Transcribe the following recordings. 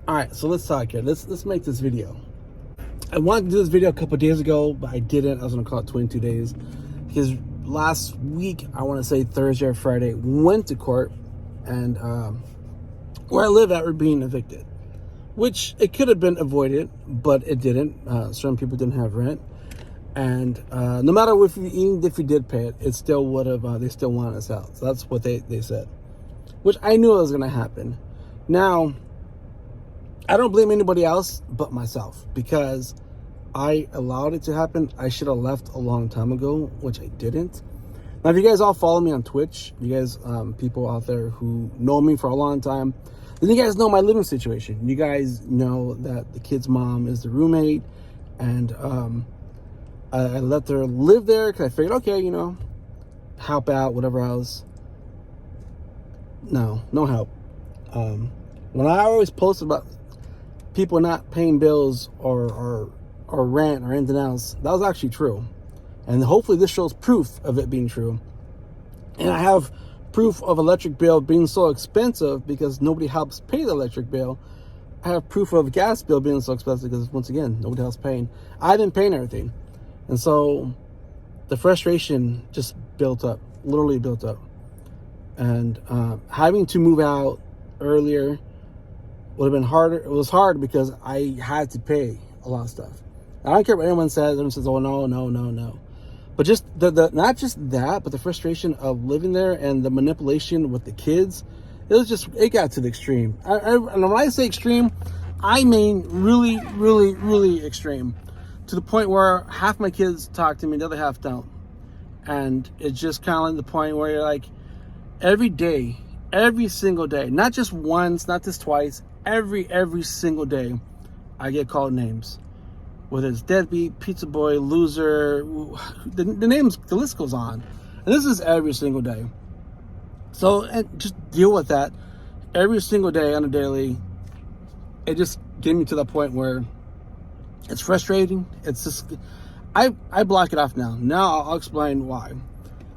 All right, so let's talk here. Let's make this video. I wanted to do this video a couple days ago, but I didn't. I was gonna call it 22 days because last week, I want to say Thursday or Friday, went to court, and where I live at, we're being evicted, which it could have been avoided, but it didn't. Certain people didn't have rent, and no matter even if we did pay it, it still would have. They still wanted us out. So that's what they said, which I knew it was gonna happen. Now, I don't blame anybody else but myself because I allowed it to happen. I should have left a long time ago, which I didn't. Now, if you guys all follow me on Twitch, you guys, people out there who know me for a long time, then you guys know my living situation. You guys know that the kid's mom is the roommate, and I let her live there because I figured, okay, help out, whatever else. No help. When I always post about people not paying bills or rent or anything else, that was actually true. And hopefully this shows proof of it being true. And I have proof of electric bill being so expensive because nobody helps pay the electric bill. I have proof of gas bill being so expensive because, once again, nobody else paying. I've been paying everything. And so the frustration just built up, literally built up. And having to move out earlier would have been harder. It was hard because I had to pay a lot of stuff. I don't care what anyone says. Everyone says, "Oh, no." But just the not just that, but the frustration of living there and the manipulation with the kids, it got to the extreme. And when I say extreme, I mean really, really, really extreme, to the point where half my kids talk to me, the other half don't. And it's just kind of like the point where you're like, every day, every single day, not just once, not just twice, every single day, I get called names. Whether it's deadbeat, pizza boy, loser, the names, the list goes on. And this is every single day. So, and just deal with that every single day on a daily. It just gave me to the point where it's frustrating. It's just, I block it off now. Now I'll explain why.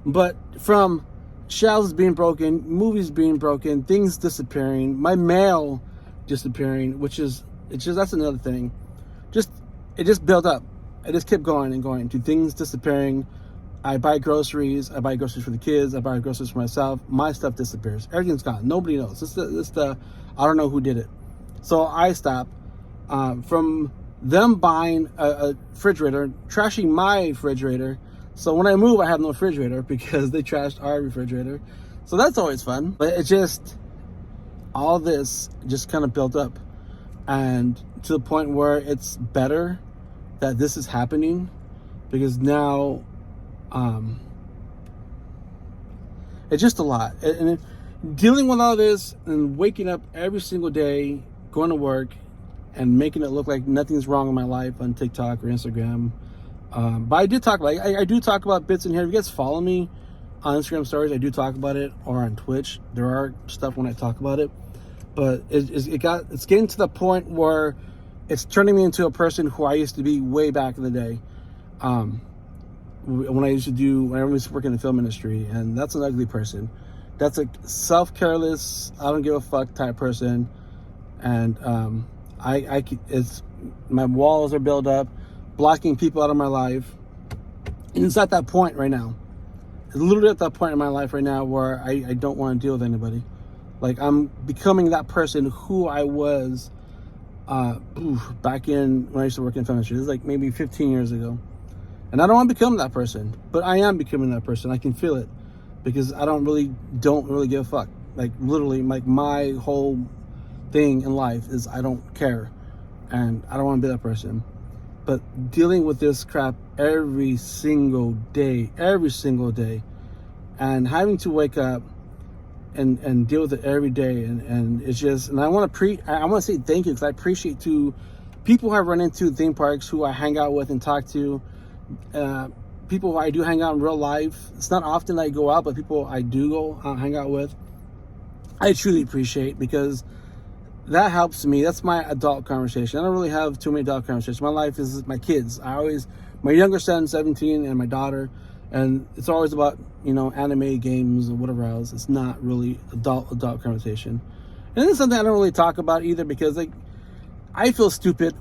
But from shelves being broken, movies being broken, things disappearing, my mail disappearing, that's another thing. It just built up. It just kept going and going to things disappearing. I buy groceries for the kids, I buy groceries for myself, my stuff disappears. Everything's gone. Nobody knows. I don't know who did it. So I stop from them buying a refrigerator, trashing my refrigerator. So when I move, I have no refrigerator because they trashed our refrigerator. So that's always fun. But all this just kind of built up. And to the point where it's better that this is happening, because now it's just a lot. And dealing with all this and waking up every single day, going to work, and making it look like nothing's wrong in my life on TikTok or Instagram. But I do talk about bits in here. If you guys follow me on Instagram stories, I do talk about it, or on Twitch. There are stuff when I talk about it. But it's getting to the point where it's turning me into a person who I used to be way back in the day. When I was working in the film industry, and that's an ugly person. That's a self-careless, I don't give a fuck type person. And my walls are built up, blocking people out of my life. And it's at that point right now. It's literally at that point in my life right now where I don't want to deal with anybody. Like, I'm becoming that person who I was back in when I used to work in film industry. This is like maybe 15 years ago. And I don't want to become that person, but I am becoming that person. I can feel it because I don't really give a fuck. Like, literally, like, my whole thing in life is I don't care, and I don't want to be that person. But dealing with this crap every single day, and having to wake up and deal with it every day, and it's just, and I want to say thank you, because I appreciate to people who I run into theme parks, who I hang out with and talk to, people who I do hang out in real life. It's not often that I go out, but people I do go hang out with, I truly appreciate, because that helps me. That's my adult conversation. I don't really have too many adult conversations. My life is my kids. My younger son, 17, and my daughter, and it's always about, anime, games, or whatever else. It's not really adult conversation. And it's something I don't really talk about either, because, like, I feel stupid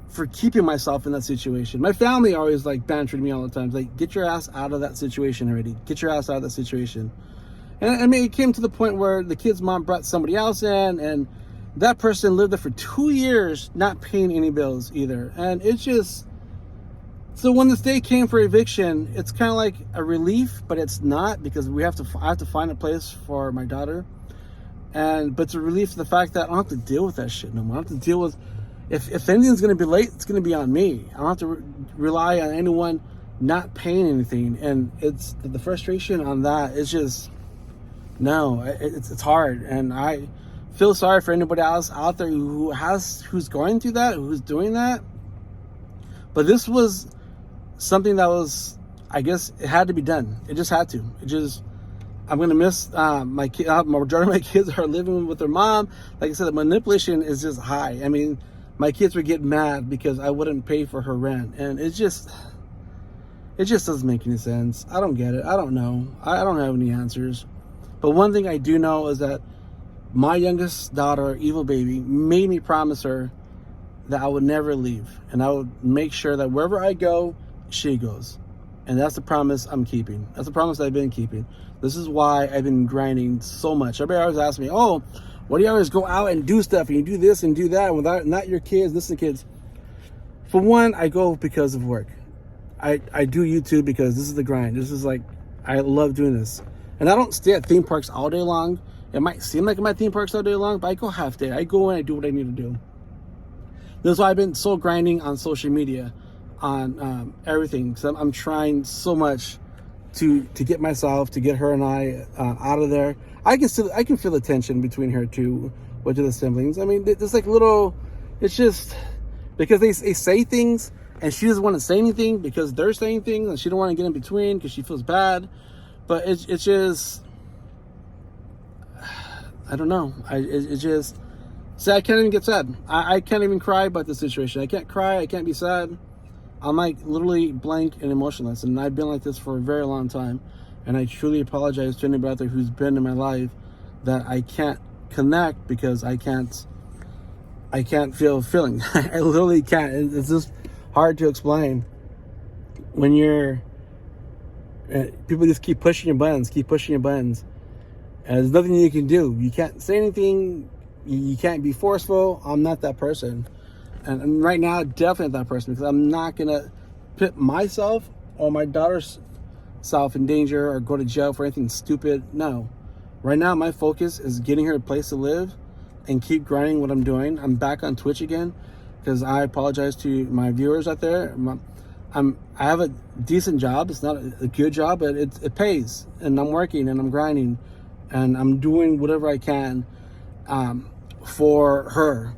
for keeping myself in that situation. My family always like bantered me all the time, like, get your ass out of that situation already. Get your ass out of that situation. And I mean, it came to the point where the kid's mom brought somebody else in, and that person lived there for 2 years, not paying any bills either. And it's just, so when this day came for eviction, it's kind of like a relief, but it's not, because I have to find a place for my daughter. But it's a relief to the fact that I don't have to deal with that shit no more. I don't have to deal with, if anything's going to be late, it's going to be on me. I don't have to rely on anyone not paying anything. And it's the frustration on that is just, no, it's hard. And I feel sorry for anybody else out there who's going through that, who's doing that. But this was something that was, I guess, it had to be done. It just had to. I'm going to miss my kid. Majority of my kids are living with their mom. Like I said, the manipulation is just high. I mean, my kids would get mad because I wouldn't pay for her rent. And it just doesn't make any sense. I don't get it. I don't know. I don't have any answers. But one thing I do know is that my youngest daughter, Evil Baby, made me promise her that I would never leave. And I would make sure that wherever I go, she goes. And that's the promise I'm keeping. That's the promise I've been keeping. This is why I've been grinding so much. Everybody always asks me, oh, why do you always go out and do stuff and you do this and do that without not your kids, this and kids? For one, I go because of work. I do YouTube because this is the grind. This is like, I love doing this. And I don't stay at theme parks all day long. It might seem like I'm at theme parks all day long, but I go half day. I go in, I do what I need to do. This is why I've been so grinding on social media, on everything. Because I'm trying so much to get myself, to get her and I out of there. I can feel the tension between her two, with the siblings. I mean, there's like little, it's just because they say things and she doesn't want to say anything because they're saying things and she don't want to get in between because she feels bad. But it's just, I don't know. It just, see, I can't even get sad. I can't even cry about the situation. I can't cry. I can't be sad. I'm like literally blank and emotionless. And I've been like this for a very long time. And I truly apologize to anybody out there who's been in my life that I can't connect because I can't feel feeling. I literally can't. It's just hard to explain when you're, people just keep pushing your buttons. And there's nothing you can do. You can't say anything. You can't be forceful. I'm not that person. And right now, definitely not that person, because I'm not going to put myself or my daughter's self in danger or go to jail for anything stupid. No. Right now, my focus is getting her a place to live and keep grinding what I'm doing. I'm back on Twitch again because I apologize to my viewers out there. I have a decent job. It's not a good job, but it pays. And I'm working and I'm grinding and I'm doing whatever I can for her.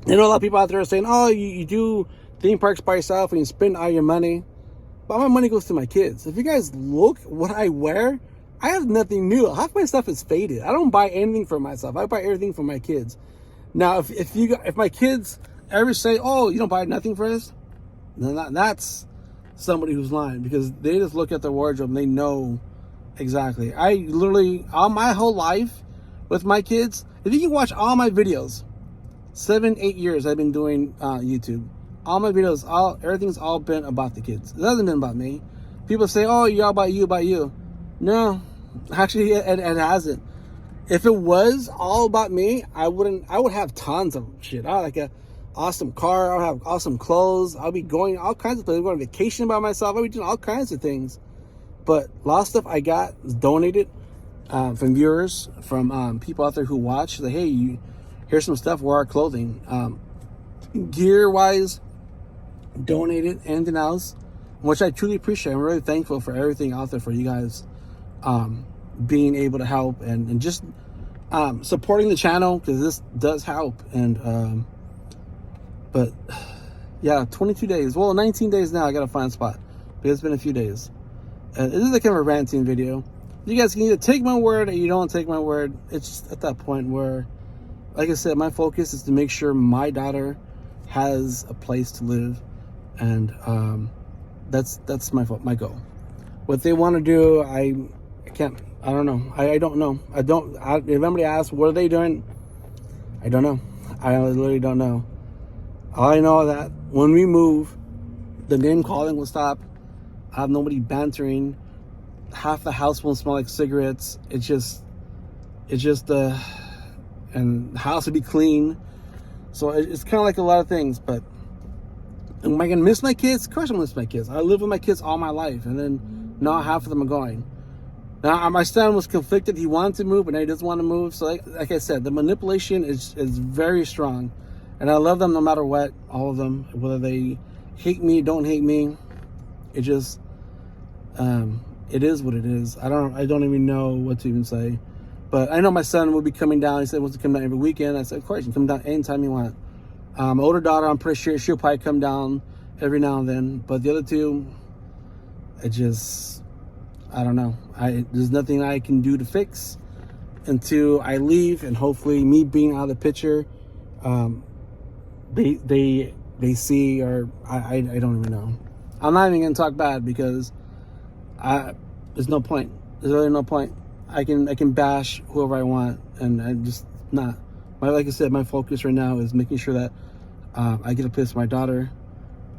You know, a lot of people out there are saying, oh, you do theme parks by yourself and you spend all your money. But my money goes to my kids. If you guys look what I wear, I have nothing new. Half my stuff is faded. I don't buy anything for myself. I buy everything for my kids. Now, if my kids ever say, oh, you don't buy nothing for us, then that's somebody who's lying, because they just look at their wardrobe and they know exactly. I literally, all my whole life with my kids, if you can watch all my videos, 7-8 years I've been doing YouTube. All my videos, everything's all been about the kids. It hasn't been about me. People say, oh, you're all about you. No, actually it hasn't. If it was all about me, I would have tons of shit. I like a awesome car. I'll have awesome clothes. I'll be going all kinds of places. Going on vacation by myself. I'll be doing all kinds of things. But a lot of stuff I got was donated from viewers, from people out there who watch. Like, hey, here's some stuff. Wear our clothing. Gear-wise, donated, anything else, which I truly appreciate. I'm really thankful for everything out there for you guys being able to help and just supporting the channel, because this does help. And but yeah, 22 days, well, 19 days now, I gotta find a spot, because it's been a few days. This is like kind of a ranting video. You guys can either take my word or you don't take my word. It's just at that point where, like I said, my focus is to make sure my daughter has a place to live, and that's my goal. What they want to do, I don't know. I don't know. If anybody asks what are they doing, I don't know. I literally don't know. All I know that when we move, the name calling will stop. I have nobody bantering. Half the house won't smell like cigarettes. It's just, and the house will be clean. So it's kind of like a lot of things. But am I gonna miss my kids? Of course I'm gonna miss my kids. I lived with my kids all my life, and then now half of them are going. Now my son was conflicted. He wanted to move, but now he doesn't want to move. So like I said, the manipulation is very strong, and I love them no matter what. All of them, whether they hate me, don't hate me. It just, it is what it is. I don't even know what to even say. But I know my son will be coming down. He said he wants to come down every weekend. I said, of course, you can come down anytime you want. My older daughter, I'm pretty sure she'll probably come down every now and then. But the other two, I don't know. There's nothing I can do to fix until I leave, and hopefully me being out of the picture, they see, or I don't even know. I'm not even gonna talk bad because there's no point. There's really no point. I can bash whoever I want, and I'm just not. Like I said, my focus right now is making sure that I get a place for my daughter,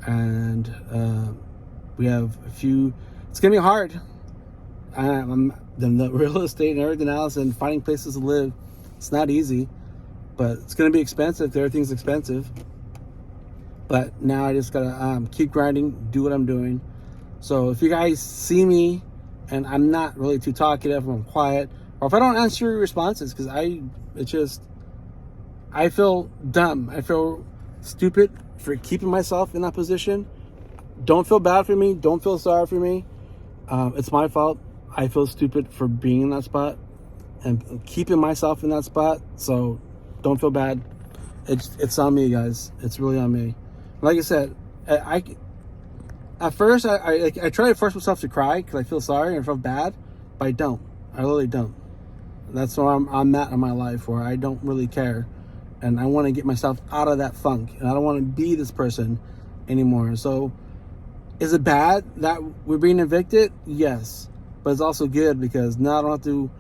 and we have a few. It's gonna be hard. The real estate and everything else, and finding places to live, it's not easy, but it's gonna be expensive. Everything's expensive. But now I just gotta keep grinding, do what I'm doing. So if you guys see me and I'm not really too talkative, I'm quiet, or if I don't answer your responses, because I feel dumb. I feel stupid for keeping myself in that position. Don't feel bad for me. Don't feel sorry for me. It's my fault. I feel stupid for being in that spot and keeping myself in that spot. So don't feel bad. It's on me, guys. It's really on me. Like I said, at first I try to force myself to cry because I feel sorry and I feel bad, but I don't. I really don't. That's where I'm at in my life, where I don't really care, and I want to get myself out of that funk, and I don't want to be this person anymore. So, is it bad that we're being evicted? Yes, but it's also good because now I don't have to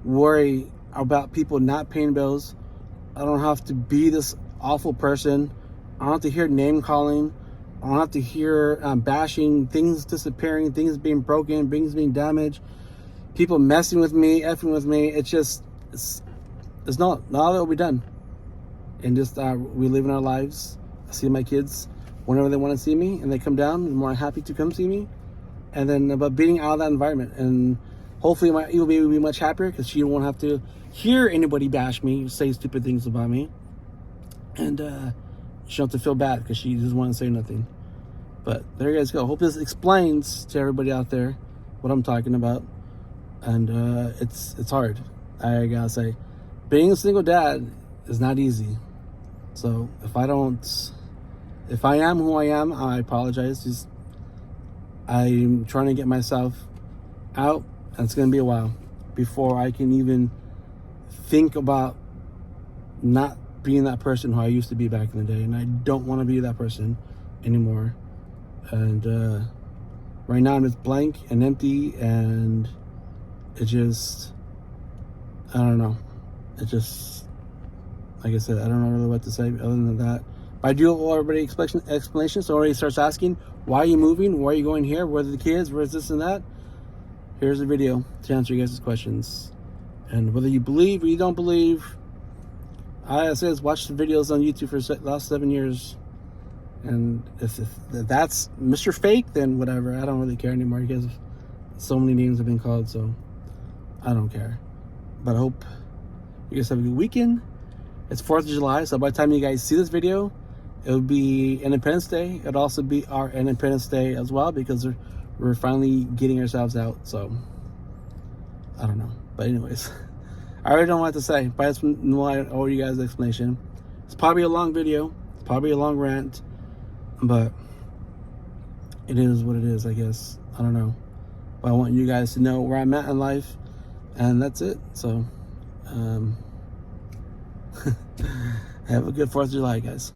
worry about people not paying bills. I don't have to be this awful person. I don't have to hear name calling. I don't have to hear bashing, things disappearing, things being broken, things being damaged, people messing with me, effing with me. It's not all that will be done. And just we live in our lives. I see my kids whenever they want to see me, and they come down, I'm more happy to come see me. And then about being out of that environment, and hopefully my Evil Baby will be much happier because she won't have to hear anybody bash me, say stupid things about me, and she don't have to feel bad because she doesn't want to say nothing. But there you guys go. Hope this explains to everybody out there what I'm talking about. And it's hard. I gotta say, being a single dad is not easy. So if I am who I am, I apologize. Just I'm trying to get myself out, and it's gonna be a while before I can even think about not being that person who I used to be back in the day, and I don't want to be that person anymore. And right now I'm just blank and empty, and it just, I don't know. It just, like I said, I don't know really what to say other than that. But I do owe everybody explanation. So everybody starts asking, why are you moving? Why are you going here? Where are the kids? Where's this and that? Here's a video to answer you guys' questions. And whether you believe or you don't believe, I said, watch the videos on YouTube for the last 7 years. And if that's Mr. Fake, then whatever. I don't really care anymore because so many names have been called, so I don't care. But I hope you guys have a good weekend. It's 4th of July, so by the time you guys see this video, it'll be Independence Day. It'll also be our Independence Day as well because we're finally getting ourselves out. So I don't know. But anyways, I already don't know what to say, but I just owe you guys an explanation. It's probably a long video. It's probably a long rant. But it is what it is, I guess. I don't know. But I want you guys to know where I'm at in life. And that's it. So, have a good 4th of July, guys.